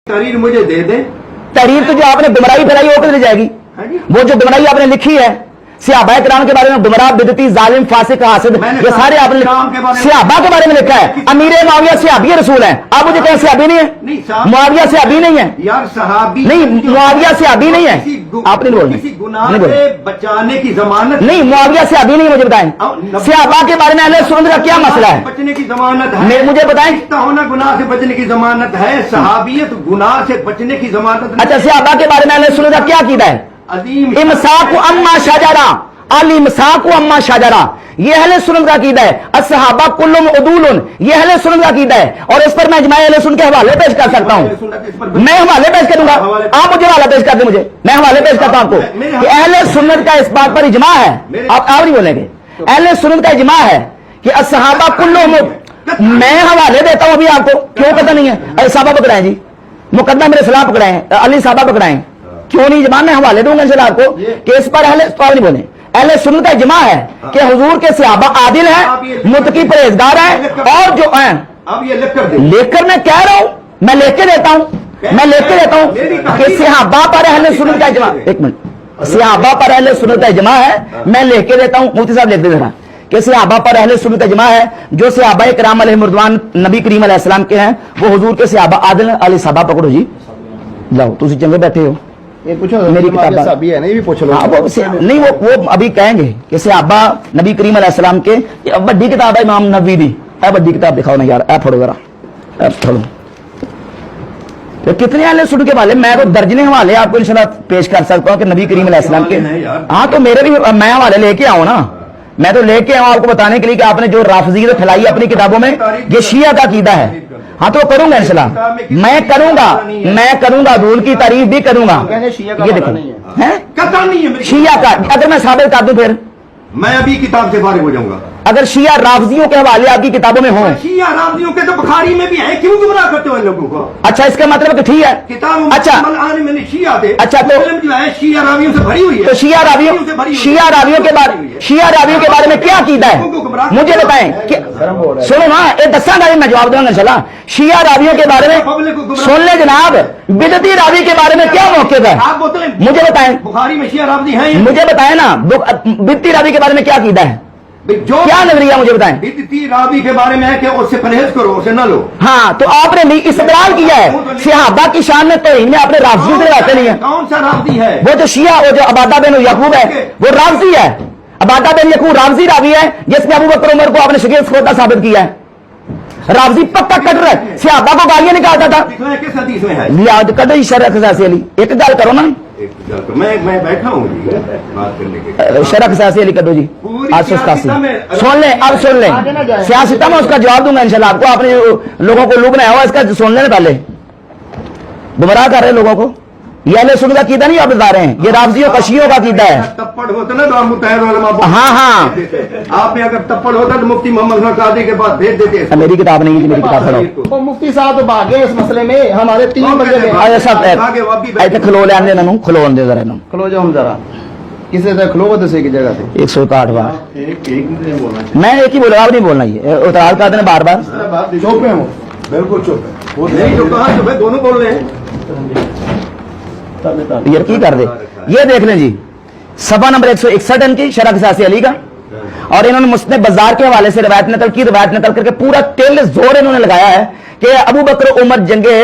तहरीर मुझे दे दे। तहरीर तो जो आपने गुमराही फैलाई वो किधर जाएगी? वो जो गुमराही आपने लिखी है सहाबा किराम के बारे में, गुमराह, बिदती, जालिम, फासिक, हासिद, ये सारे आपने सहाबा के बारे में लिखा है। अमीर मुआविया सहाबी रसूल है, आप मुझे कहें सहाबी नहीं है? मुआविया सहाबी नहीं है यार, सहाबी नहीं, मुआविया सहाबी नहीं है। आपने नहीं बोलना, किसी गुनाह से बचाने की जमानत नहीं, मुआविया सहाबी नहीं। मुझे बताएं सहाबा के बारे में अहले सुन्नत का क्या मसला है? बचने की जमानत है, मुझे बताएं। होना गुनाह से बचने की जमानत है, सहाबियत गुनाह से बचने की जमानत। अच्छा, सहाबा के बारे में अहले सुन्नत का क्या अकीदा है? इमसाकु अम्मा शजरा, अल इमसाकु अम्मा शजरा, ये अहले सुन्नत का अकीदा है। अस्सहाबा कुल्लुम उदूलुन, ये अहले सुन्नत का अकीदा है। और इस पर मैं इजमाए अहले सुन्नत के हवाले पेश कर सकता हूं। मैं हवाले पेश करूंगा, आप मुझे हवाला पेश कर दें, मुझे मैं हवाले पेश करता हूं आपको कि अहले सुन्नत का इस बात पर इजमा है। आप नहीं बोलेंगे? अहले सुन्नत का इजमा है कि अस्सहाबा कुल्लुम, मैं हवाले देता हूं अभी आपको, क्यों पता नहीं है? अरे साहबा पकड़ाएं जी, मुकदमा मेरे खिलाफ पकड़ाएं, अली साहबा पकड़ाएं, क्यों नहीं? जबान में हवाले दूंगा इंशाल्लाह आपको कि इस पर अहले नहीं बोले। अहले सुन्नत का इजमा है कि हुजूर के सहाबा आदिल हैं, मुत्तकी परहेजगार हैं, और जो हैं अब ये लेकर मैं कह रहा हूं, मैं लेके देता हूं, मैं लेके देता हूं कि सहाबा पर अहले सुन्नत का इजमा, एक मिनट, सहाबा पर अहले सुन्नत का इजमा है, मैं लेके देता हूं। मुफ्ती साहब लिख दे जरा कि सहाबा पर अहले सुन्नत का इजमा है, जो सहाबा किराम अलैहिमुर्रिदवान नबी करीम अलैहिस्सलाम के हैं वो हुजूर के सहाबा आदिल हैं। अली साहबा पकड़ो जी, जाओ, तुम चंगे बैठे हो, ये पूछो मेरी किताब है ना, ये भी पूछ लो। हाँ, नहीं वो अभी कहेंगे कि सहाबा नबी करीम अलैहिस्सलाम के, बड़ी किताब है इमाम नबवी दी, बड़ी किताब दिखाओ ना यार, पढ़ो जरा, पढ़ो। तो कितने अहले सुन्नत के हवाले, मैं तो दर्जने हवाले आपको इंशाल्लाह पेश कर सकता हूँ कि नबी करीम अलैहिस्सलाम के। हाँ, तो मेरे भी मैं हवाले लेके आऊँ ना, मैं तो लेके आऊँ आपको बताने के लिए कि आपने जो राफिज़ियत फैलाई है अपनी किताबों में, ये शिया का अकीदा है। हाँ, तो करूंगा इंशाल्लाह, मैं करूंगा दूर की तारीफ भी करूंगा। ये देखो है शिया का, अगर मैं साबित कर दूं फिर मैं अभी किताब से फारिग हो जाऊंगा। अगर शिया राफिज़ियों के हवाले आपकी किताबों में हो, शिया राफिज़ियों के तो बुखारी में भी है, क्यों गुमराह करते हो इन लोगों को? अच्छा, इसका मतलब ठीक है किताब। अच्छा, मैंने शिया थे, अच्छा, तो जो है शिया रावियों से भरी हुई है, तो शिया रावियों के बारे में क्या अकीदा है मुझे बताएं। सुनो ना, ये दसा का मैं जवाब दूंगा इंशाल्लाह। शिया रावियों के बारे में सुन ले जनाब, बिदती रावी के बारे में क्या मौक़िफ़ है मुझे बताएं। बुखारी में शिया रावी है, मुझे बताएं ना, बिदती रावी के बारे में क्या अकीदा है, जो क्या नजरिया मुझे बताएं। बिदती रावी के बारे में है कि उससे परहेज करो, उसे न लो। हाँ, तो आपने इस्तदलाल किया है सहाबा की शान में, तो इन्हें अपने राफिज़ी से रहते नहीं है। कौन सा राफी है? वो जो शिया, वो जो अबादा बिन यकूब है, वो राफिज़ी है। अबादा बिन यकूब राफिज़ी रावी है, जिसने अबू बकर उमर को अपने शकील खोता साबित किया है। राफिज़ी पक्का कट रहा है, सहाबा को गालियां निकालता था। किस हदीस में है? याद कदो शरह खसासी अली, एक गल करो ना, मैं बैठा हूँ बात करने के। शरह खसासी अली कदो जी 887 सुन ले, अब सुन ले, सियासत में उसका जवाब दूंगा इंशाल्लाह आपको। आपने लोगों को लुभना है, इसका सुन लेना पहले, गुमराह कर रहे लोगों को। ये अहले सुन्नत का अकीदा नहीं आप बता रहे हैं, ये राफिज़ियों का शियों का अकीदा है। तप्पड़ होता ना तो मुतहर उलमा, हाँ, आप में अगर तप्पड़ होता तो मुफ्ती मोहम्मद कादी के पास भेज देते। मेरी किताब नहीं है, मेरी किताब पढ़ो। मुफ्ती साहब तो भागे इस मसले में, हमारे 3 बजे ऐसे खलो लेने ना, खलो दे जरा, खलो जाओ हम जरा, किसी से खलो तो की जगह से 161 बार मैं एक ही बोला, आप नहीं बोलना, ये उतराल कर देना बार बार। चुप है वो, बिल्कुल चुप है वो, नहीं जो कहा तो दोनों बोल रहे हैं। यार की कर दे, ये देख लें जी, सफा नंबर 161 इनकी शरह खसासी अली का, और इन्होंने मुस्नद बाजार के हवाले से रवायत नकल करके पूरा तेल जोर इन्होंने लगाया है कि अबू बकर उमर जंगे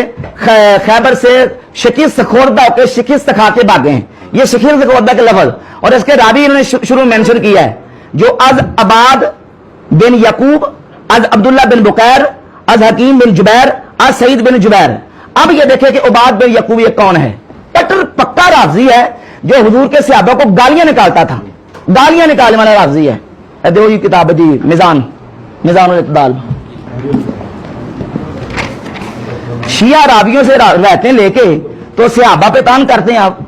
खैबर से शिकिस्त खोरदा होकर शिकिस्त खा के भागे हैं। ये शिकिस्त खोरदा के लफ्ज, और इसके रावी इन्होंने शुरू मेंशन किया है, जो अज अबाद बिन यकूब, अज अब्दुल्ला बिन बुकैर, अज हकीम बिन जुबैर, अज सईद बिन जुबैर। अब ये देखे कि उबाद बिन यकूब ये कौन है? कट्टर पक्का राफिज़ी है, जो हुजूर के सहाबा को गालियां निकालता था, गालियां निकालने वाला राफिज़ी है। देखो ये किताब जी, मिज़ानुल इत्तिदाल। शिया रावियों से रहते हैं लेके तो सहाबा पे तान करते हैं आप।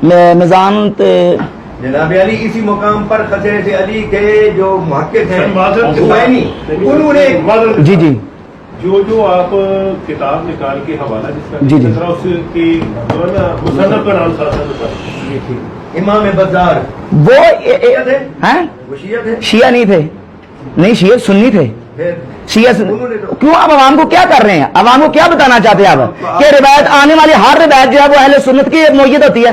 मिज़ान जनाब अली इसी मुकाम पर खसरत अली के जो मुहक्किक हैं उन्होंने जी जो आप किताब निकाल के हवाला जिसका जी उसकी मुसन्नफ का नाम इमाम बाजार, वो हैं? शिया नहीं थे, नहीं शिया सुन्नी थे। شیعہ کیوں آپ عوام کو کیا کر رہے ہیں؟ عوام کو کیا بتانا چاہتے ہیں آپ کہ روایت آنے والی ہر روایت جو ہے وہ اہل سنت کی معید ہوتی ہے؟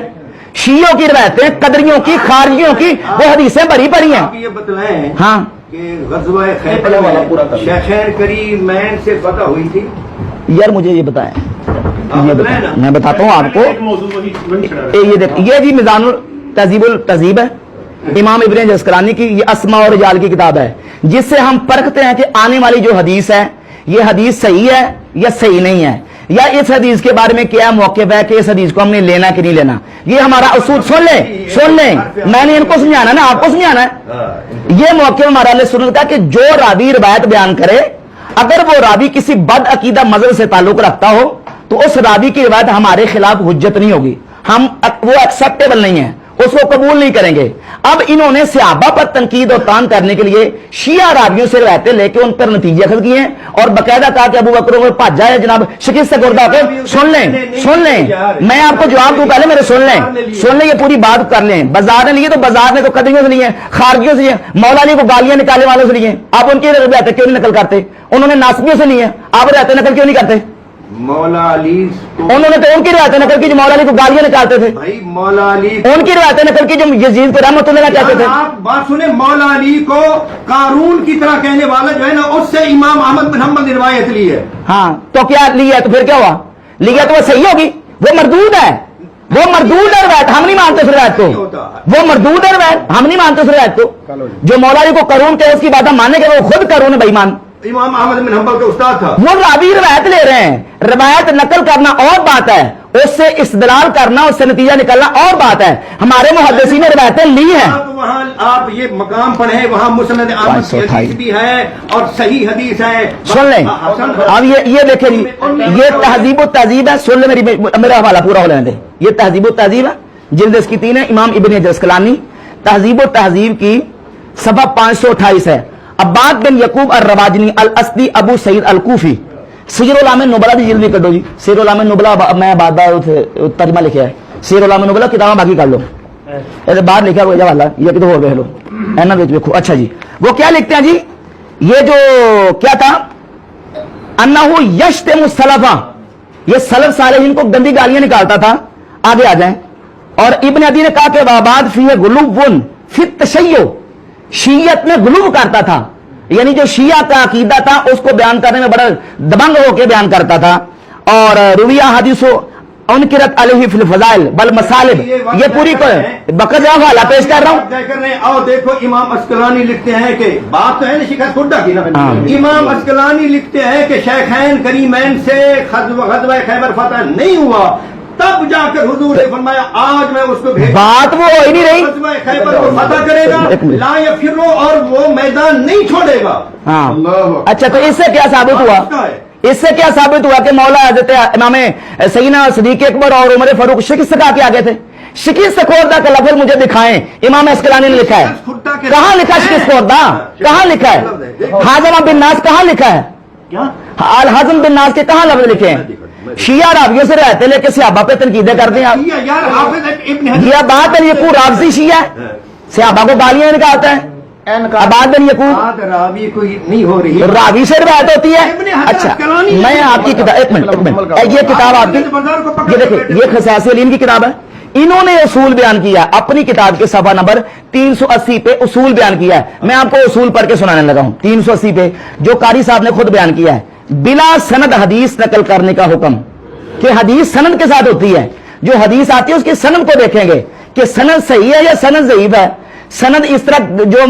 شیعوں کی روایتیں، قدریوں کی، خارجیوں کی وہ حدیثیں بھری پڑی ہیں. آپ یہ بتلائیں ہاں کہ غزوہ خیبر میں شیخین کریمین سے فتح ہوئی تھی. یار مجھے یہ بتائیں، یہ بتائیں، میں بتاتا ہوں آپ کو. ایک موضوع وہی چھڑا رہا ہے. یہ دیکھ، یہ جی میزان التہذیب التہذیب ہے امام ابن جسکرانی کی، یہ اسماء اور رجال کی کتاب ہے جس سے ہم پرکھتے ہیں کہ آنے والی جو حدیث ہے یہ حدیث صحیح ہے یا صحیح نہیں ہے، یا اس حدیث کے بارے میں کیا موقف ہے کہ اس حدیث کو ہم نے لینا کہ نہیں لینا. یہ ہمارا اصول سن لیں میں نے ان کو سمجھانا نا، آپ کو سمجھانا ہے. یہ موقف ہمارا اہل سنت کا کہ جو راوی روایت بیان کرے اگر وہ راوی کسی بد عقیدہ مذہب سے تعلق رکھتا ہو تو اس راوی کی روایت ہمارے خلاف حجت نہیں ہوگی، ہم وہ ایکسیپٹیبل نہیں ہے، اس کو قبول نہیں کریں گے. اب انہوں نے صحابہ پر تنقید اور تان کرنے کے لیے شیعہ راویوں سے روایتیں لے کے ان پر نتیجے اخذ کیے ہیں اور باقاعدہ کہا کہ ابو بکر عمر بھاج جائے جناب شکست گردہ ہو کے. سن لیں میں آپ کو جواب دوں، پہلے میرے سن لیں یہ پوری بات کر لیں. بازار نے لیے تو بازار نے تو قدریوں سے لیے، خارجیوں سے لیے، مولا علی کو گالیاں نکالنے والوں سے لیے. آپ ان کی روایتیں کیوں نہیں نقل کرتے؟ انہوں نے ناسبیوں سے لیے، آپ روایتیں نقل کیوں نہیں کرتے؟ مولا علی انہوں نے تو ان کی روایتیں نقل کی جو مولا علی کو گالیاں نکالتے تھے، بھائی مولا علی ان کی روایتیں نقل کی جو یزید کو رحمت اللہ کہتے تھے. آپ بات سنیں، مولا علی کو قارون کی طرح کہنے والا جو ہے نا اس سے امام احمد بن حنبل نے روایت لی ہے. ہاں تو کیا لیا تو پھر کیا ہوا؟ لیا تو وہ صحیح ہوگی، وہ مردود ہے، وہ مردود ہے روایت، ہم نہیں مانتے اس روایت کو، وہ مردود ہے روایت، ہم نہیں مانتے اس روایت کو. جو مولا علی کو قارون کہ اس کی بات ہم ماننے کے وہ خود قارون ہے بے ایمان، امام احمد بن حنبل کا استاد تھا. وہ راوی روایت لے رہے ہیں. روایت نقل کرنا اور بات ہے، اس سے استدلال کرنا، اس سے نتیجہ نکلنا اور بات ہے. ہمارے محدثین نے روایتیں لی ہیں. وہاں آپ یہ مقام پڑھیں، وہاں مسند احمد کی حدیث بھی ہے اور صحیح حدیث ہے. سن لیں اب یہ دیکھیں جی، یہ تہذیب و تہذیب ہے. سن لیں میرا حوالہ پورا ہو لینے دیں. یہ تہذیب و تہذیب ہے، جلد اس کی 3 ہے، امام ابن جسکلانی. تہذیب و تہذیب کی صفحہ 528 ہے. عباد بن یعقوب الرواجنی الاسدی ابو سعید الکوفی. سیر العلام نبلا دی جلد بھی کر دو جی. سیر العلام نبلا میں بعد ترجمہ لکھا ہے. سیر العلام نبلا کتابیں باقی کر لو، باہر لکھا ہوا حوالہ یہ کتاب اور دیکھ لو اینا دیکھو. اچھا جی وہ کیا لکھتے ہیں جی، یہ جو کیا تھا انہو یشتم السلفہ، یہ سلف صالحین کو گندی گالیاں نکالتا تھا. آگے آ جائیں. اور ابن عدی نے کہا کہ واباد فی غلو فی التشیع، شیعت میں غلو کرتا تھا، یعنی جو شیعہ کا عقیدہ تھا اس کو بیان کرنے میں بڑا دبنگ ہو کے بیان کرتا تھا. اور رویہ حدیث انکرت علیہ فی الفضائل بل مصالب، یہ پوری بقر جواب حوالہ پیش کر رہا ہوں. اور دیکھو امام اسکلانی لکھتے ہیں کہ بات تو ہے نا شیخ خدا کی نا، امام اسکلانی لکھتے ہیں کہ شیخین کریمین سے غزوہ خیبر فتح نہیں ہوا، تب جا کر حضور نے فرمایا آج میں اس کو بات وہ ہی نہیں رہی، غزوہ خیبر کو فتح کرے گا لا یفرو، اور وہ میدان نہیں چھوڑے گا. ہاں اچھا تو اس سے کیا ثابت ہوا؟ اس سے کیا ثابت ہوا کہ مولا حضرت امام سیدنا صدیق اکبر اور عمر فاروق شکست کھا کے آگے تھے. شکست خوردہ کا لفظ مجھے دکھائیں امام اسکلانی نے لکھا ہے. کہاں لکھا شکست خوردہ؟ کہاں لکھا ہے؟ حازم بن ناس کہاں لکھا ہے؟ الحزم بن ناس کے کہاں لفظ لکھے ہیں؟ شیعہ راویوں سے رہتے لے کے صحابہ پہ تنقیدیں کرتے ہیں آپ. یہ بات ہے یہ رافضی شیعہ ہے، صحابہ کو گالیاں نکالتا ہے. عباد بن یعقوب راوی کوئی نہیں ہو رہی، راوی سے روایت ہوتی ہے. اچھا میں آپ کی کتاب ایک منٹ یہ کتاب آپ کی، یہ دیکھیں یہ خصائص علم کی کتاب ہے. انہوں نے اصول بیان کیا اپنی کتاب کے صفحہ نمبر 380 پہ اصول بیان کیا ہے. میں آپ کو اصول پڑھ کے سنانے لگا ہوں. 380 پہ جو قاری صاحب نے خود بیان کیا ہے، بلا سند حدیث نقل کرنے کا حکم، کہ حدیث سند کے ساتھ ہوتی ہے. جو حدیث آتی ہے اس کی سند کو دیکھیں گے کہ سند صحیح ہے یا سند ضعیف ہے. سند اس طرح جو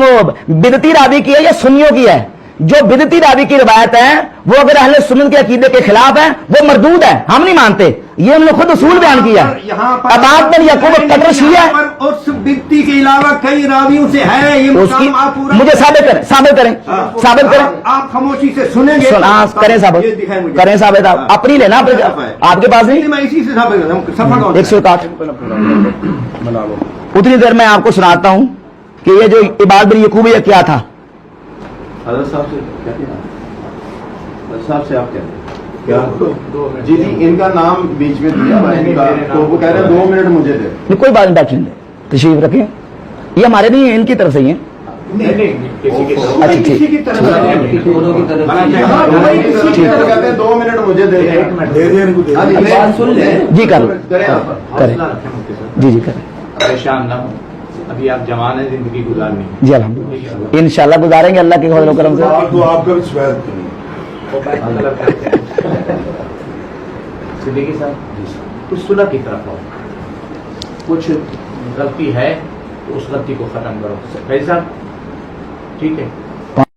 بدعتی راوی کی ہے یا سنیوں کی ہے. جو بدعتی راوی کی روایت ہے وہ اگر اہل سنت کے عقیدے کے خلاف ہے وہ مردود ہے، ہم نہیں مانتے. یہ ہم نے خود اصول بیان کیا. عباد بن یعقوب قطر شیعہ ہے، اس بدعتی کے علاوہ کئی راویوں سے ہے. یہ مجھے ثابت کریں آپ خاموشی سے سنیں گے. کریں ثابت آپ نہیں لینا آپ کے پاس نہیں. میں اسی سے ثابت 161 اتنی دیر میں آپ کو سناتا ہوں کہ یہ جو عباد بن یعقوب یہ کیا تھا. حضرت صاحب سے کہتے ہیں، حضرت صاحب سے آپ کہتے ہیں جی ان کا نام بیچ میں دیا تو وہ کہہ رہے ہیں 2 منٹ مجھے دے. کوئی بات نہیں، بیٹھ لیں، تشریف رکھیں. یہ ہمارے نہیں ہیں، ان کی طرف سے ہی ہیں. नहीं किसी के अच्छा, ठीक। किसी की तरफ से हाँ, कोई किसी की तरफ कहते हैं 2 मिनट मुझे दे दें। हाँ जी, बात सुन ले। जी, करो। करें आप। करें। हौसला रखें मुफ्ती साहब, जी जी करें परेशान ना हो, अभी आप जवान है, जिंदगी गुजारनी है। जी अल्हम्दुलिल्लाह इंशाल्लाह गुजारेंगे अल्लाह के फजल करम से। आपका भी शिकायत करें। वो बैठ तलब करते हैं। सिद्दीकी साहब कुछ सुलह की तरफ आओ, कुछ गलती है तो उस गलती को खत्म करो। फैज साहब ठीक है,